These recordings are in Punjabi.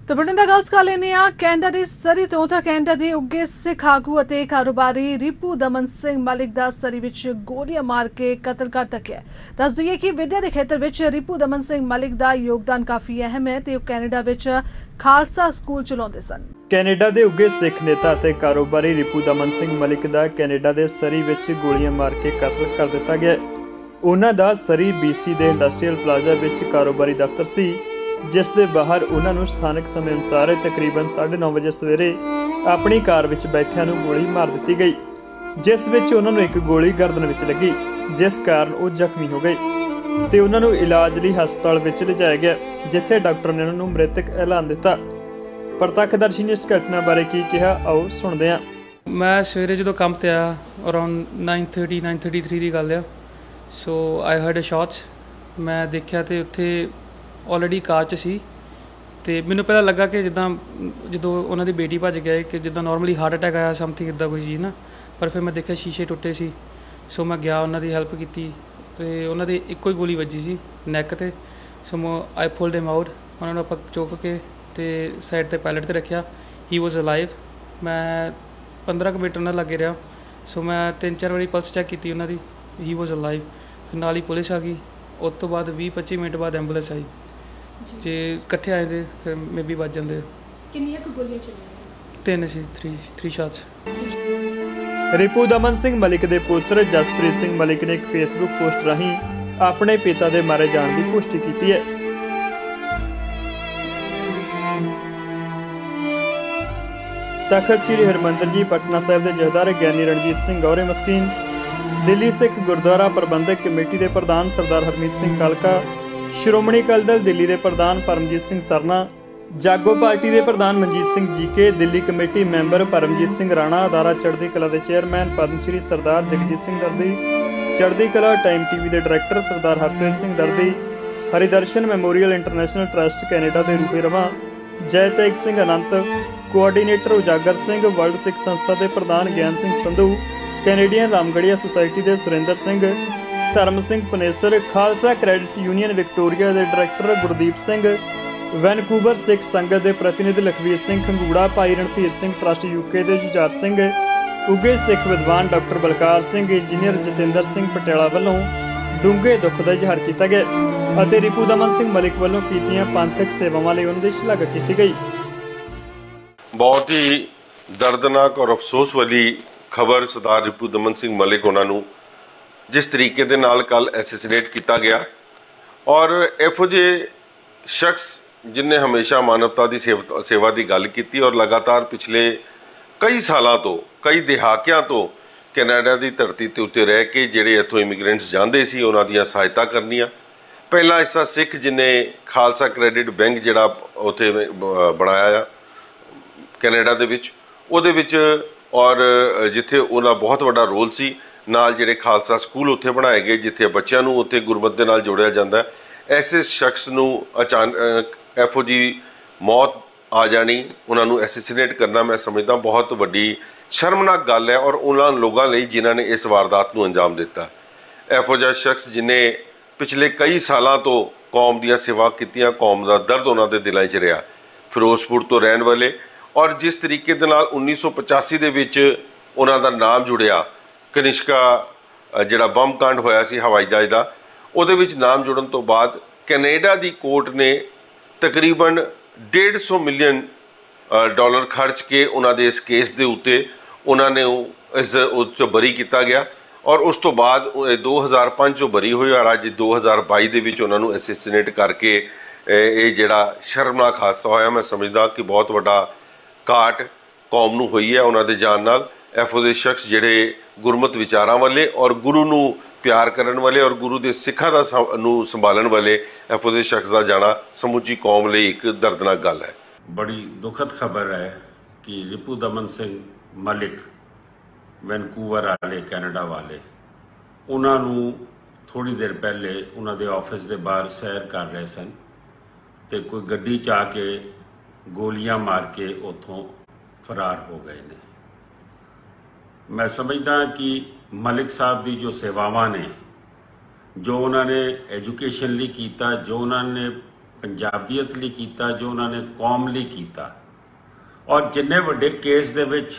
तो बुलेटिन ਦਾ ਆਗਾਜ਼ ਕਰ ਲੈਂਦੇ ਹਾਂ। ਕੈਨੇਡਾ ਦੀ ਸਰੀ ਤੋਂ ਤਾਂ ਕੈਨੇਡਾ ਦੇ ਉੱਗੇ ਸਿੱਖ ਆਗੂ ਅਤੇ ਕਾਰੋਬਾਰੀ ਰਿਪੂ ਦਮਨ ਸਿੰਘ ਮਲਿਕ ਦਾ ਸਰੀ ਵਿੱਚ ਗੋਲੀਆਂ ਮਾਰ ਕੇ ਕਤਲ ਕਰ ਦਿੱਤਾ। ਦੱਸ ਦਈਏ ਕਿ ਵਿਦਿਆ ਦੇ ਖੇਤਰ ਵਿੱਚ ਰਿਪੂ ਦਮਨ ਸਿੰਘ ਮਲਿਕ ਦਾ ਯੋਗਦਾਨ ਕਾਫੀ ਅਹਿਮ ਹੈ ਤੇ ਉਹ ਕੈਨੇਡਾ ਵਿੱਚ ਖਾਲਸਾ ਸਕੂਲ ਚਲਾਉਂਦੇ ਸਨ। ਕੈਨੇਡਾ ਦੇ ਉੱਗੇ ਸਿੱਖ ਨੇਤਾ ਅਤੇ ਕਾਰੋਬਾਰੀ ਰਿਪੂ ਦਮਨ ਸਿੰਘ ਮਲਿਕ ਦਾ ਕੈਨੇਡਾ ਦੇ ਸਰੀ ਵਿੱਚ ਗੋਲੀਆਂ ਮਾਰ ਕੇ ਕਤਲ ਕਰ ਦਿੱਤਾ ਗਿਆ। ਉਹਨਾਂ ਦਾ ਸਰੀ BC ਦੇ ਇੰਡਸਟਰੀਅਲ ਪਲਾਜ਼ਾ ਵਿੱਚ ਕਾਰੋਬਾਰੀ ਦਫ਼ਤਰ ਸੀ, जिस दे बाहर उन्होंने स्थानक समय अनुसार तकरीबन 9:30 बजे सवेरे अपनी कार विच बैठिया नूं गोली मार दी गई, जिस विच उन्होंने एक गोली गर्दन विच लगी, जिस कारण वो जख्मी हो गए ते उन्होंने इलाज लई हस्पताल विच लिजाया गया, जिथे डॉक्टर ने उन्होंने मृतक ऐलान दिता। प्रत्यक्षदर्शी ने इस घटना बारे की कहा, आओ सुनते हैं। मैं सवेरे जो काम ते आया अराउंड 9:33 की गल आ। सो आई हर्ड अ शॉट्स। मैं देखा तो उत्थे ऑलरेडी कार च सी ते मैनूं पहला लगा कि जिद्दां जो उन्हां दी बेटी भज गए कि जिद्दां नॉर्मली हार्ट अटैक आया समथिंग इदा कोई चीज़ ना, पर फिर मैं देखा शीशे टुटे सी। सो मैं गया उन्हां दी हेल्प की ते उन्हां दे इक्को ही गोली वजी सी नैक ते। सो आई पुल्ड हिम आउट, उन्हां नूं आपां चुक के ते साइड ते पैलेट ते रखिया। He was alive. मैं 15 मिनट उन्हां लगे रहा। सो मैं 3-4 बारी पल्स चैक की उन्हां दी, ही वॉज अलाइव। फिर नाल ही पुलिस आ गई। उस तो बाद 20-25 मिनट बाद एंबूलेंस आई। जे इकट्ठे आए थे फिर मे भी बच जाते। कितनी गोलियां चलियां सी? 3 सी, 3 शॉट्स। रिपू दमन सिंह मलिक के पुत्र जसप्रीत सिंह मलिक ने एक फेसबुक पोस्ट राही अपने पिता के मारे जाने की पुष्टि की है। तखत श्री हरमंदिर जी पटना साहिब के जथेदार ज्ञानी रणजीत सिंह गौरे मस्कीन, दिल्ली सिख गुरुद्वारा प्रबंधक कमेटी के प्रधान सरदार हरमीत सिंह कालका, श्रोमणी अकाली दल दिल्ली के प्रधान परमजीत सिंह सरना, जागो पार्टी के प्रधान Manjit Singh GK, Delhi committee member Paramjit Singh Rana, अदारा चढ़ती कला के chairman Padmashri Sardar Jagjit Singh Dardi, Chardi Kala time TV के director Sardar Harpreet Singh Dardi, Haridarshan memorial international trust Canada के रूपे रवा, जय तेग सिंह अनंत, कोआर्डीनेटर उजागर सिंह, वर्ल्ड सिख संस्था के प्रधान ज्ञान सिंह संधू, कैनेडियन रामगढ़िया सोसाइटी के सुरेंद्र सिंह, धर्म Singh Panesar, Khalsa credit union Victoria के डायरैक्टर गुरदीप सिंह, वैनकूवर सिख संगत के प्रतिनिधि लखवीर सिंह खंगूड़ा, भाई रणधीर सिंह ट्रस्ट UK के जुझार सिंह, उगे सिख विद्वान डॉक्टर बलकार सिंह, इंजीनियर जतिंदर सिंह पटियाला वालों डूंघे दुख का इजहार किया गया और रिपू दमन सिंह मलिक वालों कीतियां पंथक सेवावां लई उन्हां दी शलाघा की गई। बहुत ही दर्दनाक और अफसोस वाली खबर सरदार रिपू दमन सिंह मलिक उन्होंने जिस तरीके दे नाल कल एसैसिनेट किया गया और इहो ਜਿਹੇ शख्स जिन्हें हमेशा मानवता की सेवा की गल की और लगातार पिछले कई सालों तो कई दहाकियां तो कैनेडा की धरती के उत्ते रह के ਜਿਹੜੇ इत्थों इमिग्रेंट्स जाते सी उन्हां ਦੀਆਂ सहायता करनियां। पहला हिस्सा सिख जिन्हें खालसा क्रेडिट बैंक जिहड़ा उत्थे बनाया आ कैनेडा दे विच ਉਹਦੇ ਵਿੱਚ और जिथे उन्हां बहुत वड्डा रोल सी। नाल जिहड़े खालसा स्कूल उत्थे बनाए गए जिथे बच्चों नूं उत्थे गुरमत दे नाल जोड़िया जाता है। ऐसे शख्स नूं अचानक एफओ जी मौत आ जानी, उन्होंने एसैसिनेट करना मैं समझदा बहुत वड्डी शर्मनाक गल है और उन्होंने लोगों लई जिन्हां ने इस वारदात नूं अंजाम दिता। एफो जिहा शख्स जिन्हें पिछले कई सालों तो कौम दी सेवा कीतियां, कौम का दर्द उन्हां दे दिलां 'च रहा। फिरोजपुर तो रहन वाले और जिस तरीके दे नाल 1985 दे विच उन्हां दा नाम जुड़िया कनिष्का जिहड़ा बम कांड होया सी हवाई जहाज का, उहदे विच नाम जुड़न तो बाद कैनेडा की कोर्ट ने तकरीबन $150 मिलियन खर्च के उन्होंने इस केस के उत्ते उन्होंने इस बरी किया गया और उस तो बाद 2005 बरी हुई और अज 2022 के विच उन्होंने एसैसिनेट करके ये जिहड़ा शर्मनाक हादसा होया मैं समझदा कि बहुत वड्डा घाट कौम नूं होई है उन्होंने जान नाल। एफो दे शख्स जिहड़े गुरमत विचारां वाले और गुरु नूं प्यार करन वाले और गुरु दे सिखां दा नूं संभालण वाले एफो दे शख्स दा जाना समूची कौम लई एक दर्दनाक गल है। बड़ी दुखद खबर है कि रिपू दमन सिंह मलिक वैनकूवर वाले कैनेडा वाले उन्होंने थोड़ी देर पहले उन्होंने ऑफिस के बाहर सैर कर रहे सन तो कोई गड्डी च आके गोलियां मार के उतों फरार हो गए ने। मैं समझदा कि मलिक साहब की जो सेवावां ने, जो उन्होंने एजुकेशन लिए किया, जो उन्होंने ਪੰਜਾਬੀਅਤ ਲਈ ਕੀਤਾ, ਜੋ ਉਹਨਾਂ ਨੇ ਕੌਮ ਲਈ ਕੀਤਾ। ਔਰ ਜਿੰਨੇ ਵੱਡੇ ਕੇਸ ਦੇ ਵਿੱਚ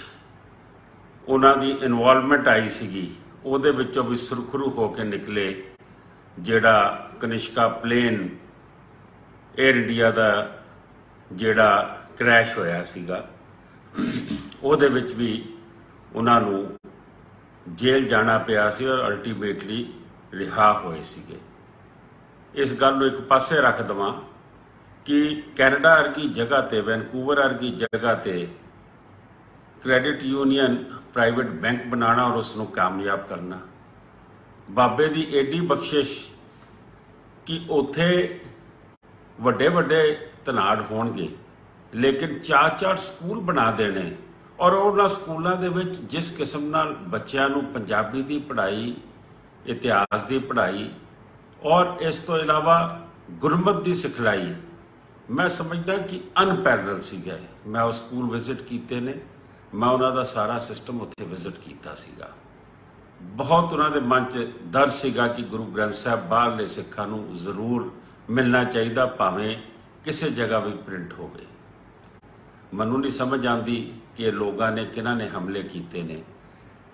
ਉਹਨਾਂ ਦੀ ਇਨਵੋਲਵਮੈਂਟ ਆਈ ਸੀਗੀ, ਉਹਦੇ ਵਿੱਚੋਂ ਵੀ ਸੁਰਖਰੂ ਹੋ ਕੇ ਨਿਕਲੇ। ਜਿਹੜਾ ਕਨਿਸ਼ਕਾ ਪਲੇਨ 에ਅਰ ਇੰਡੀਆ ਦਾ ਜਿਹੜਾ ਕ੍ਰੈਸ਼ ਹੋਇਆ ਸੀਗਾ, ਉਹਦੇ ਵਿੱਚ ਵੀ ਉਹਨਾਂ ਨੂੰ ਜੇਲ੍ਹ ਜਾਣਾ ਪਿਆ ਸੀ ਔਰ ਅਲਟੀਮੇਟਲੀ ਰਿਹਾ ਹੋਏ ਸੀਗੇ। ਇਸ ਗੱਲ ਨੂੰ ਇੱਕ ਪਾਸੇ ਰੱਖ ਦੇਵਾਂ ਕਿ ਕੈਨੇਡਾ ਵਰਗੀ ਜਗ੍ਹਾ ਤੇ, ਵੈਨਕੂਵਰ ਵਰਗੀ ਜਗ੍ਹਾ ਤੇ ਕ੍ਰੈਡਿਟ ਯੂਨੀਅਨ ਪ੍ਰਾਈਵੇਟ ਬੈਂਕ ਬਣਾਉਣਾ ਔਰ ਉਸ ਨੂੰ ਕਾਮਯਾਬ ਕਰਨਾ, ਬਾਬੇ ਦੀ ਏਡੀ ਬਖਸ਼ਿਸ਼ ਕਿ ਉੱਥੇ ਵੱਡੇ ਵੱਡੇ ਧਨਾੜ ਹੋਣਗੇ, ਲੇਕਿਨ 4-4 ਸਕੂਲ ਬਣਾ ਦੇਣੇ ਔਰ ਉਹਨਾਂ ਸਕੂਲਾਂ ਦੇ ਵਿੱਚ ਜਿਸ ਕਿਸਮ ਨਾਲ ਬੱਚਿਆਂ ਨੂੰ ਪੰਜਾਬੀ ਦੀ ਪੜ੍ਹਾਈ, ਇਤਿਹਾਸ ਦੀ ਪੜ੍ਹਾਈ ਔਰ ਇਸ ਤੋਂ ਇਲਾਵਾ ਗੁਰਮਤਿ ਦੀ ਸਿਖਲਾਈ, ਮੈਂ ਸਮਝਦਾ ਕਿ ਅਨਪੈਰਲਲ ਸੀਗਾ। ਮੈਂ ਉਹ ਸਕੂਲ ਵਿਜ਼ਿਟ ਕੀਤੇ ਨੇ, ਮੈਂ ਉਹਨਾਂ ਦਾ ਸਾਰਾ ਸਿਸਟਮ ਉੱਥੇ ਵਿਜ਼ਿਟ ਕੀਤਾ ਸੀਗਾ। ਬਹੁਤ ਉਹਨਾਂ ਦੇ ਮਨ 'ਚ ਡਰ ਸੀਗਾ ਕਿ ਗੁਰੂ ਗ੍ਰੰਥ ਸਾਹਿਬ ਬਾਹਰਲੇ ਸਿੱਖਾਂ ਨੂੰ ਜ਼ਰੂਰ ਮਿਲਣਾ ਚਾਹੀਦਾ, ਭਾਵੇਂ ਕਿਸੇ ਜਗ੍ਹਾ ਵੀ ਪ੍ਰਿੰਟ ਹੋਵੇ। ਮੈਨੂੰ ਨਹੀਂ ਸਮਝ ਆਉਂਦੀ ਕਿ ਇਹ ਲੋਕਾਂ ਨੇ ਕਿਹਨਾਂ ਨੇ ਹਮਲੇ ਕੀਤੇ ਨੇ।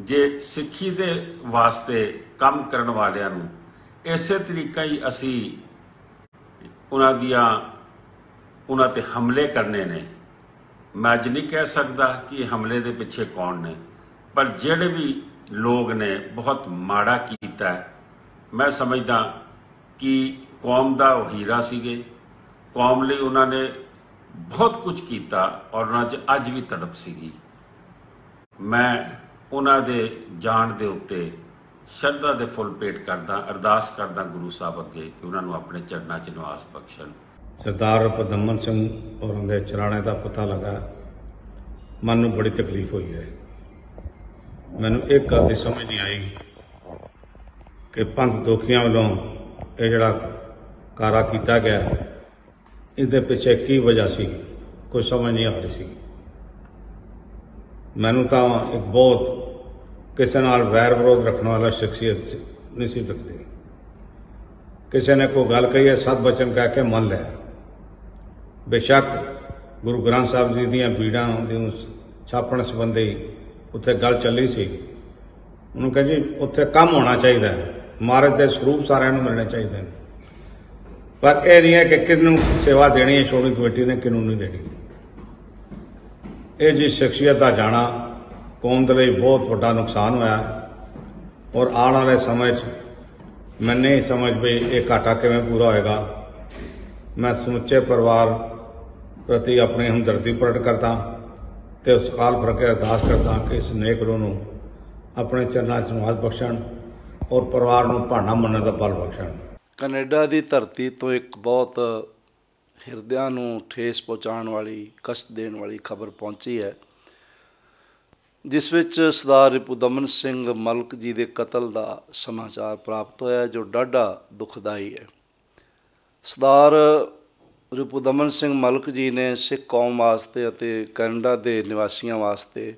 ਜੇ ਸਿੱਖੀ ਦੇ ਵਾਸਤੇ ਕੰਮ ਕਰਨ ਵਾਲਿਆਂ ਨੂੰ ਇਸੇ ਤਰੀਕਾ ਹੀ ਅਸੀਂ ਉਹਨਾਂ ਤੇ ਹਮਲੇ ਕਰਨੇ ਨੇ, ਮੈਂ ਅੱਜ ਨਹੀਂ ਕਹਿ ਸਕਦਾ ਕਿ ਹਮਲੇ ਦੇ ਪਿੱਛੇ ਕੌਣ ਨੇ, ਪਰ ਜਿਹੜੇ ਵੀ ਲੋਕ ਨੇ ਬਹੁਤ ਮਾੜਾ ਕੀਤਾ। ਮੈਂ ਸਮਝਦਾ ਕਿ ਕੌਮ ਦਾ ਉਹ ਹੀਰਾ ਸੀਗੇ, ਕੌਮ ਲਈ ਉਹਨਾਂ ਨੇ ਬਹੁਤ ਕੁਝ ਕੀਤਾ ਔਰ ਉਹਨਾਂ 'ਚ ਅੱਜ ਵੀ ਤੜਪ ਸੀਗੀ। ਮੈਂ ਉਹਨਾਂ ਦੇ ਜਾਣ ਦੇ ਉੱਤੇ ਸ਼ਰਧਾ ਦੇ ਫੁੱਲ ਭੇਟ ਕਰਦਾ, ਅਰਦਾਸ ਕਰਦਾ ਗੁਰੂ ਸਾਹਿਬ ਅੱਗੇ ਕਿ ਉਹਨਾਂ ਨੂੰ ਆਪਣੇ ਚਰਨਾਂ 'ਚ ਨਿਵਾਸ ਬਖਸ਼ਣ। सरदार पदमन सिंह और उनके चलाने का पता लगा, मन में बड़ी तकलीफ हुई है। मैनू एक गल की समझ नहीं आई कि पंथ दोखियां वालों ये जड़ा कारा किया गया, इसके पिछे की वजह सी, कोई समझ नहीं आ रही सी। मैनू तो एक बहुत किसी नाल वैर विरोध रखने वाला शख्सियत नहीं सी लगती। किसी ने कोई गल कही है, सत बचन कह के मन लिया। बेशक गुरु ग्रंथ साहब जी दी पीड़ा छापण संबंधी उत्थे गल चली सी। उन्होंने कहा जी उत्थे कम होना चाहिए, महाराज के स्वरूप सारे मिलने चाहिए, पर यह नहीं है कि किनू सेवा देनी है श्रोमणी कमेटी ने, किनू नहीं देनी। ये जी शख्सियत का जाना कौम के लिए बहुत बड़ा नुकसान होया और आने वाले समय मैं नहीं समझ भी ये घाटा किवें पूरा होएगा। मैं समुचे परिवार प्रति अपनी हमदर्दी प्रगट करता ते उस काल फरके अरदास करता कि इस नेक रूह नूं अपने चरनां 'च निवास बख्शण और परिवार नूं भाना मनण दा बल बख्शण। ਕੈਨੇਡਾ ਦੀ ਧਰਤੀ ਤੋਂ ਇੱਕ ਬਹੁਤ ਹਿਰਦਿਆਂ ਨੂੰ ਠੇਸ ਪਹੁੰਚਾਉਣ ਵਾਲੀ, ਕਸ਼ਟ ਦੇਣ ਵਾਲੀ ਖਬਰ ਪਹੁੰਚੀ ਹੈ, ਜਿਸ ਵਿੱਚ ਸਰਦਾਰ ਰਿਪੂ ਦਮਨ ਸਿੰਘ ਮਲਕ ਜੀ ਦੇ ਕਤਲ ਦਾ ਸਮਾਚਾਰ ਪ੍ਰਾਪਤ ਹੋਇਆ, ਜੋ ਡਾਢਾ ਦੁਖਦਾਈ ਹੈ। ਸਰਦਾਰ ਰਿਪੂ ਦਮਨ ਸਿੰਘ ਮਲਕ ਜੀ ਨੇ ਸਿੱਖ ਕੌਮ ਵਾਸਤੇ ਅਤੇ ਕੈਨੇਡਾ ਦੇ ਨਿਵਾਸੀਆਂ ਵਾਸਤੇ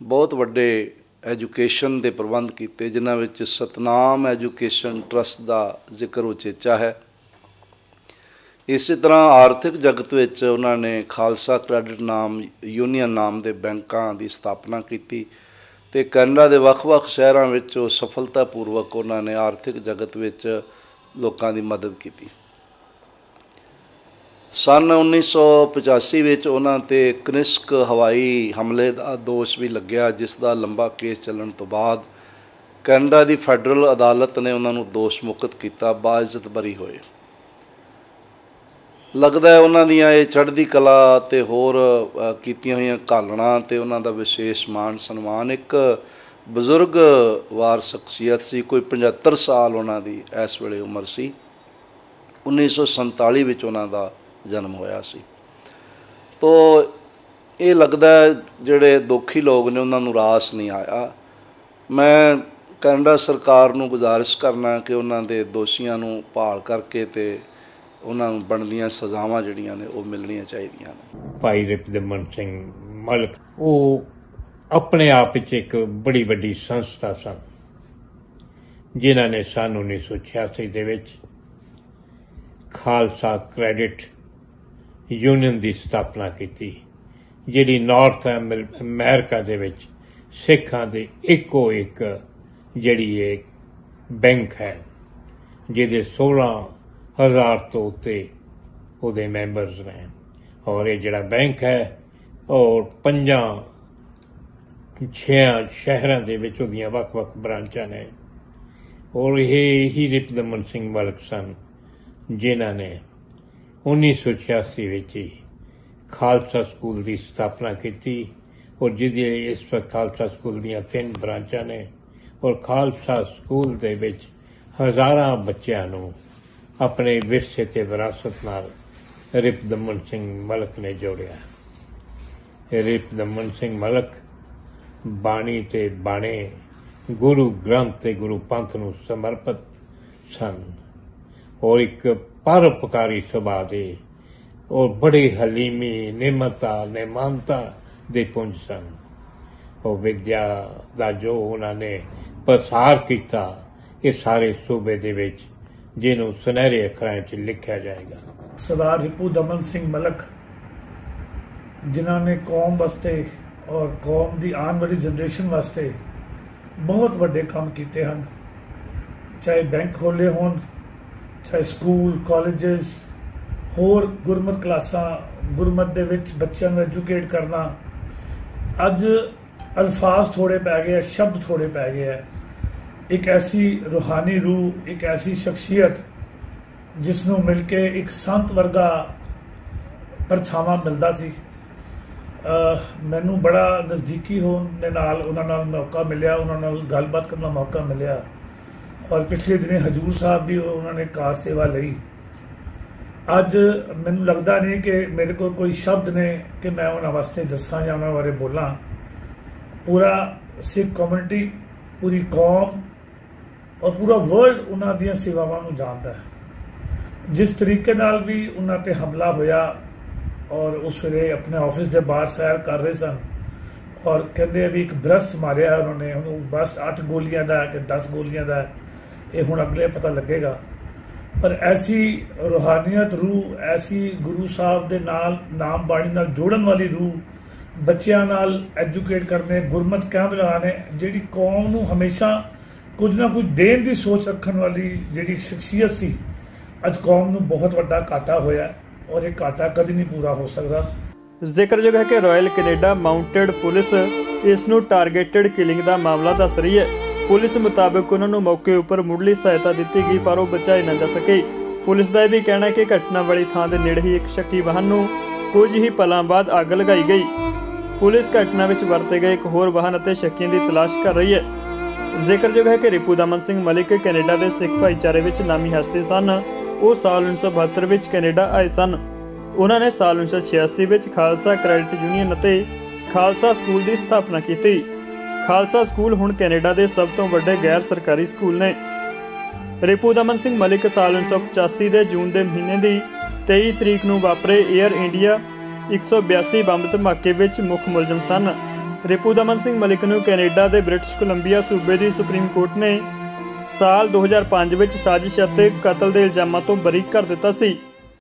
ਬਹੁਤ ਵੱਡੇ ਐਜੂਕੇਸ਼ਨ ਦੇ ਪ੍ਰਬੰਧ ਕੀਤੇ, ਜਿਨ੍ਹਾਂ ਵਿੱਚ ਸਤਨਾਮ ਐਜੂਕੇਸ਼ਨ ਟਰਸਟ ਦਾ ਜ਼ਿਕਰ ਉਚੇਚਾ ਹੈ। ਇਸੇ ਤਰ੍ਹਾਂ ਆਰਥਿਕ ਜਗਤ ਵਿੱਚ ਉਹਨਾਂ ਨੇ ਖਾਲਸਾ ਕ੍ਰੈਡਿਟ ਯੂਨੀਅਨ ਨਾਮ ਦੇ ਬੈਂਕਾਂ ਦੀ ਸਥਾਪਨਾ ਕੀਤੀ ਅਤੇ ਕੈਨੇਡਾ ਦੇ ਵੱਖ-ਵੱਖ ਸ਼ਹਿਰਾਂ ਵਿੱਚ ਉਹ ਸਫਲਤਾਪੂਰਵਕ ਉਹਨਾਂ ਨੇ ਆਰਥਿਕ ਜਗਤ ਵਿੱਚ ਲੋਕਾਂ ਦੀ ਮਦਦ ਕੀਤੀ। ਸੰਨ 1985 ਵਿੱਚ ਉਹਨਾਂ 'ਤੇ ਕਨਿਸ਼ਕ ਹਵਾਈ ਹਮਲੇ ਦਾ ਦੋਸ਼ ਵੀ ਲੱਗਿਆ, ਜਿਸ ਦਾ ਲੰਬਾ ਕੇਸ ਚੱਲਣ ਤੋਂ ਬਾਅਦ ਕੈਨੇਡਾ ਦੀ ਫੈਡਰਲ ਅਦਾਲਤ ਨੇ ਉਹਨਾਂ ਨੂੰ ਦੋਸ਼ ਮੁਕਤ ਕੀਤਾ, ਬਾਇਜ਼ਤ ਬਰੀ ਹੋਏ। ਲੱਗਦਾ ਹੈ ਉਹਨਾਂ ਦੀਆਂ ਇਹ ਚੜ੍ਹਦੀ ਕਲਾ ਅਤੇ ਹੋਰ ਕੀਤੀਆਂ ਹੋਈਆਂ ਘਾਲਣਾ ਅਤੇ ਉਹਨਾਂ ਦਾ ਵਿਸ਼ੇਸ਼ ਮਾਣ ਸਨਮਾਨ ਇੱਕ ਬਜ਼ੁਰਗਵਾਰ ਸ਼ਖਸੀਅਤ ਸੀ। ਕੋਈ 75 ਸਾਲ ਉਹਨਾਂ ਦੀ ਇਸ ਵੇਲੇ ਉਮਰ ਸੀ। 1947 ਵਿੱਚ ਉਹਨਾਂ ਦਾ ਜਨਮ ਹੋਇਆ ਸੀ। ਤੋ ਇਹ ਲੱਗਦਾ ਜਿਹੜੇ ਦੋਖੀ ਲੋਕ ਨੇ ਉਹਨਾਂ ਨੂੰ ਰਾਸ ਨਹੀਂ ਆਇਆ। ਮੈਂ ਕੈਨੇਡਾ ਸਰਕਾਰ ਨੂੰ ਗੁਜ਼ਾਰਿਸ਼ ਕਰਨਾ ਕਿ ਉਹਨਾਂ ਦੇ ਦੋਸ਼ੀਆਂ ਨੂੰ ਭਾਲ ਕਰਕੇ ਅਤੇ ਉਹਨਾਂ ਨੂੰ ਬਣਦੀਆਂ ਸਜ਼ਾਵਾਂ ਜਿਹੜੀਆਂ ਨੇ ਉਹ ਮਿਲਣੀਆਂ ਚਾਹੀਦੀਆਂ ਨੇ। ਭਾਈ ਰਿਪੁਦਮਨ ਸਿੰਘ ਮਲਕ ਉਹ ਆਪਣੇ ਆਪ ਵਿੱਚ ਇੱਕ ਬੜੀ ਵੱਡੀ ਸੰਸਥਾ ਸਨ, ਜਿਨ੍ਹਾਂ ਨੇ ਸੰਨ 1986 ਦੇ ਵਿੱਚ ਖਾਲਸਾ ਕ੍ਰੈਡਿਟ ਯੂਨੀਅਨ ਦੀ ਸਥਾਪਨਾ ਕੀਤੀ, ਜਿਹੜੀ ਨਾਰਥ ਅਮਰੀਕਾ ਦੇ ਵਿੱਚ ਸਿੱਖਾਂ ਦੇ ਇੱਕੋ ਇੱਕ ਜਿਹੜੀ ਇਹ ਬੈਂਕ ਹੈ, ਜਿਹਦੇ 16,000 ਤੋਂ ਉੱਤੇ ਉਹਦੇ ਮੈਂਬਰਸ ਨੇ। ਔਰ ਇਹ ਜਿਹੜਾ ਬੈਂਕ ਹੈ ਔਰ 5-6 ਸ਼ਹਿਰਾਂ ਦੇ ਵਿੱਚ ਉਹਦੀਆਂ ਵੱਖ-ਵੱਖ ਬ੍ਰਾਂਚਾਂ ਨੇ। ਔਰ ਇਹ ਹੀ ਰਿਪੁਦਮਨ ਸਿੰਘ ਮਲਿਕ ਸਨ ਜਿਨ੍ਹਾਂ ਨੇ 1986 ਵਿੱਚ ਹੀ ਖਾਲਸਾ ਸਕੂਲ ਦੀ ਸਥਾਪਨਾ ਕੀਤੀ, ਔਰ ਜਿਹਦੇ ਇਸ ਵਕਤ ਖਾਲਸਾ ਸਕੂਲ ਦੀਆਂ 3 ਬ੍ਰਾਂਚਾਂ ਨੇ। ਔਰ ਖਾਲਸਾ ਸਕੂਲ ਦੇ ਵਿੱਚ ਹਜ਼ਾਰਾਂ ਬੱਚਿਆਂ ਨੂੰ ਆਪਣੇ ਵਿਰਸੇ ਤੇ ਵਿਰਾਸਤ ਨਾਲ ਰਿਪੁਦਮਨ ਸਿੰਘ ਮਲਿਕ ਨੇ ਜੋੜਿਆ। ਰਿਪੁਦਮਨ ਸਿੰਘ ਮਲਿਕ ਬਾਣੀ ਤੇ ਬਾਣੇ, ਗੁਰੂ ਗ੍ਰੰਥ ਤੇ ਗੁਰੂ ਪੰਥ ਨੂੰ ਸਮਰਪਿਤ ਸਨ, ਔਰ ਇੱਕ ਪਰਉਪਕਾਰੀ ਸੁਭਾਅ ਦੇ ਔਰ ਬੜੇ ਹਲੀਮੀ, ਨਿਮਰਤਾ, ਨਿਮਾਨਤਾ ਦੇ ਪੁੰਜ ਸਨ। ਉਹ ਵਿਦਿਆ ਦਾ ਜੋ ਉਹਨਾਂ ਨੇ ਪ੍ਰਸਾਰ ਕੀਤਾ ਇਹ ਸਾਰੇ ਸੂਬੇ ਦੇ ਵਿੱਚ, ਜਿਹਨੂੰ ਸੁਨਹਿਰੇ ਅੱਖਰਾਂ 'ਚ ਲਿਖਿਆ ਜਾਏਗਾ। ਸਰਦਾਰ ਰਿਪੁਦਮਨ ਸਿੰਘ ਮਲਿਕ ਜਿਨ੍ਹਾਂ ਨੇ ਕੌਮ ਵਾਸਤੇ ਔਰ ਕੌਮ ਦੀ ਆਉਣ ਵਾਲੀ ਜਨਰੇਸ਼ਨ ਵਾਸਤੇ ਬਹੁਤ ਵੱਡੇ ਕੰਮ ਕੀਤੇ ਹਨ, ਚਾਹੇ ਬੈਂਕ ਖੋਲ੍ਹੇ ਹੋਣ, ਚਾਹੇ ਸਕੂਲ, ਕਾਲਜਸ, ਹੋਰ ਗੁਰਮਤਿ ਕਲਾਸਾਂ, ਗੁਰਮਤਿ ਦੇ ਵਿੱਚ ਬੱਚਿਆਂ ਨੂੰ ਐਜੂਕੇਟ ਕਰਨਾ। ਅੱਜ ਅਲਫਾਜ਼ ਥੋੜੇ ਪੈ ਗਏ, ਸ਼ਬਦ ਥੋੜੇ ਪੈ ਗਏ ਹੈ। ਇੱਕ ਐਸੀ ਰੂਹਾਨੀ ਰੂਹ, ਇੱਕ ਐਸੀ ਸ਼ਖਸੀਅਤ ਜਿਸ ਨੂੰ ਮਿਲ ਕੇ ਇੱਕ ਸੰਤ ਵਰਗਾ ਪਰਛਾਵਾਂ ਮਿਲਦਾ ਸੀ। ਮੈਨੂੰ ਬੜਾ ਨਜ਼ਦੀਕੀ ਹੋਣ ਦੇ ਨਾਲ ਉਹਨਾਂ ਨਾਲ ਮੌਕਾ ਮਿਲਿਆ, ਉਹਨਾਂ ਨਾਲ ਗੱਲਬਾਤ ਕਰਨ ਦਾ ਮੌਕਾ ਮਿਲਿਆ। ਔਰ ਪਿਛਲੇ ਦਿਨੇ ਹਜੂਰ ਸਾਹਿਬ ਵੀ ਉਹਨਾਂ ਨੇ ਕਾਰ ਸੇਵਾ ਲਈ। ਅੱਜ ਮੈਨੂੰ ਲੱਗਦਾ ਨਹੀਂ ਕਿ ਮੇਰੇ ਕੋਲ ਕੋਈ ਸ਼ਬਦ ਨੇ ਕਿ ਮੈਂ ਉਹਨਾਂ ਵਾਸਤੇ ਦੱਸਾਂ ਜਾਂ ਉਹਨਾਂ ਬਾਰੇ ਬੋਲਾਂ। ਪੂਰਾ ਸਿੱਖ ਕਮਿਊਨਿਟੀ, ਪੂਰੀ ਕੌਮ ਔਰ ਪੂਰਾ ਵਰਲਡ ਉਹਨਾਂ ਦੀਆਂ ਸੇਵਾਵਾਂ ਨੂੰ ਜਾਣਦਾ ਹੈ। ਜਿਸ ਤਰੀਕੇ ਨਾਲ ਵੀ ਉਹਨਾਂ ਤੇ ਹਮਲਾ ਹੋਇਆ ਔਰ ਉਸ ਵੇਲੇ ਆਪਣੇ ਆਫਿਸ ਦੇ ਬਾਹਰ ਸੈਰ ਕਰ ਰਹੇ ਸਨ ਔਰ ਕਹਿੰਦੇ ਵੀ ਇੱਕ ਬ੍ਰਸਟ ਮਾਰਿਆ ਉਹਨਾਂ ਨੇ, ਉਹਨੂੰ ਬਸ 8 ਗੋਲੀਆਂ ਦਾ ਕਿ 10 ਗੋਲੀਆਂ ਦਾ, ਇਹ ਹੁਣ ਅਗਲੇ ਪਤਾ ਲੱਗੇਗਾ। ਪਰ ਐਸੀ ਰੂਹਾਨੀਅਤ ਰੂਹ, ਐਸੀ ਗੁਰੂ ਸਾਹਿਬ ਦੇ ਨਾਲ ਨਾਮ ਬਾਣੀ ਨਾਲ ਜੋੜਨ ਵਾਲੀ ਰੂਹ, ਬੱਚਿਆਂ ਨਾਲ ਐਜੂਕੇਟ ਕਰਨੇ, ਗੁਰਮਤਿ ਕੈਂਪ ਲਗਾਉਣੇ, ਜਿਹੜੀ ਕੌਮ ਨੂੰ ਹਮੇਸ਼ਾ ਕੁਝ ਨਾ ਕੁਝ ਦੇਣ ਦੀ ਸੋਚ ਰੱਖਣ ਵਾਲੀ ਜਿਹੜੀ ਸ਼ਖਸੀਅਤ ਸੀ, ਅੱਜ ਕੌਮ ਨੂੰ ਬਹੁਤ ਵੱਡਾ ਘਾਟਾ ਹੋਇਆ ਔਰ ਇਹ ਘਾਟਾ ਕਦੀ ਨਹੀਂ ਪੂਰਾ ਹੋ ਸਕਦਾ। ਜ਼ਿਕਰਯੋਗ ਹੈ ਕਿ ਰਾਇਲ ਕੈਨੇਡਾ ਮਾਊਂਟਡ ਪੁਲਿਸ ਇਸ ਨੂੰ ਟਾਰਗੇਟਡ ਕਿਲਿੰਗ ਦਾ ਮਾਮਲਾ ਦੱਸ ਰਹੀ ਹੈ। ਪੁਲਿਸ ਮੁਤਾਬਕ ਉਹਨਾਂ ਨੂੰ ਮੌਕੇ ਉੱਪਰ ਮੁੱਢਲੀ ਸਹਾਇਤਾ ਦਿੱਤੀ ਗਈ ਪਰ ਉਹ ਬਚਾਏ ਨਾ ਜਾ ਸਕੇ। ਪੁਲਿਸ ਦਾ ਇਹ ਵੀ ਕਹਿਣਾ ਹੈ ਕਿ ਘਟਨਾ ਵਾਲੀ ਥਾਂ ਦੇ ਨੇੜੇ ਹੀ ਇੱਕ ਸ਼ੱਕੀ ਵਾਹਨ ਨੂੰ ਕੁਝ ਹੀ ਪਲਾਂ ਬਾਅਦ ਅੱਗ ਲਗਾਈ ਗਈ। ਪੁਲਿਸ ਘਟਨਾ ਵਿੱਚ ਵਰਤੇ ਗਏ ਇੱਕ ਹੋਰ ਵਾਹਨ ਅਤੇ ਸ਼ੱਕੀਆਂ ਦੀ ਤਲਾਸ਼ ਕਰ ਰਹੀ ਹੈ। ਜ਼ਿਕਰਯੋਗ ਹੈ ਕਿ ਰਿਪੁਦਮਨ ਸਿੰਘ ਮਲਿਕ ਕੈਨੇਡਾ ਦੇ ਸਿੱਖ ਭਾਈਚਾਰੇ ਵਿੱਚ ਨਾਮੀ ਹਸਤੀ ਸਨ। ਉਹ ਸਾਲ 1972 ਵਿੱਚ ਕੈਨੇਡਾ ਆਏ ਸਨ। ਉਹਨਾਂ ਨੇ ਸਾਲ 1986 ਵਿੱਚ ਖਾਲਸਾ ਕ੍ਰੈਡਿਟ ਯੂਨੀਅਨ ਅਤੇ ਖਾਲਸਾ ਸਕੂਲ ਦੀ ਸਥਾਪਨਾ ਕੀਤੀ। ਖਾਲਸਾ ਸਕੂਲ ਹੁਣ ਕੈਨੇਡਾ ਦੇ ਸਭ ਤੋਂ ਵੱਡੇ ਗੈਰ ਸਰਕਾਰੀ ਸਕੂਲ ਨੇ। ਰਿਪੁਦਮਨ ਸਿੰਘ ਮਲਿਕ ਸਾਲ 1985 ਦੇ ਜੂਨ ਦੇ ਮਹੀਨੇ ਦੀ 23 ਤਰੀਕ ਨੂੰ ਵਾਪਰੇ ਏਅਰ ਇੰਡੀਆ 182 ਬੰਬ ਧਮਾਕੇ ਵਿੱਚ ਮੁੱਖ ਮੁਲਜ਼ਮ ਸਨ। ਰਿਪੁਦਮਨ ਸਿੰਘ ਮਲਿਕ ਨੂੰ ਕੈਨੇਡਾ ਦੇ ਬ੍ਰਿਟਿਸ਼ ਕੋਲੰਬੀਆ ਸੂਬੇ ਦੀ ਸੁਪਰੀਮ ਕੋਰਟ ਨੇ ਸਾਲ 2005 ਵਿੱਚ ਸਾਜ਼ਿਸ਼ ਅਤੇ ਕਤਲ ਦੇ ਇਲਜ਼ਾਮਾਂ ਤੋਂ ਬਰੀ ਕਰ ਦਿੱਤਾ ਸੀ।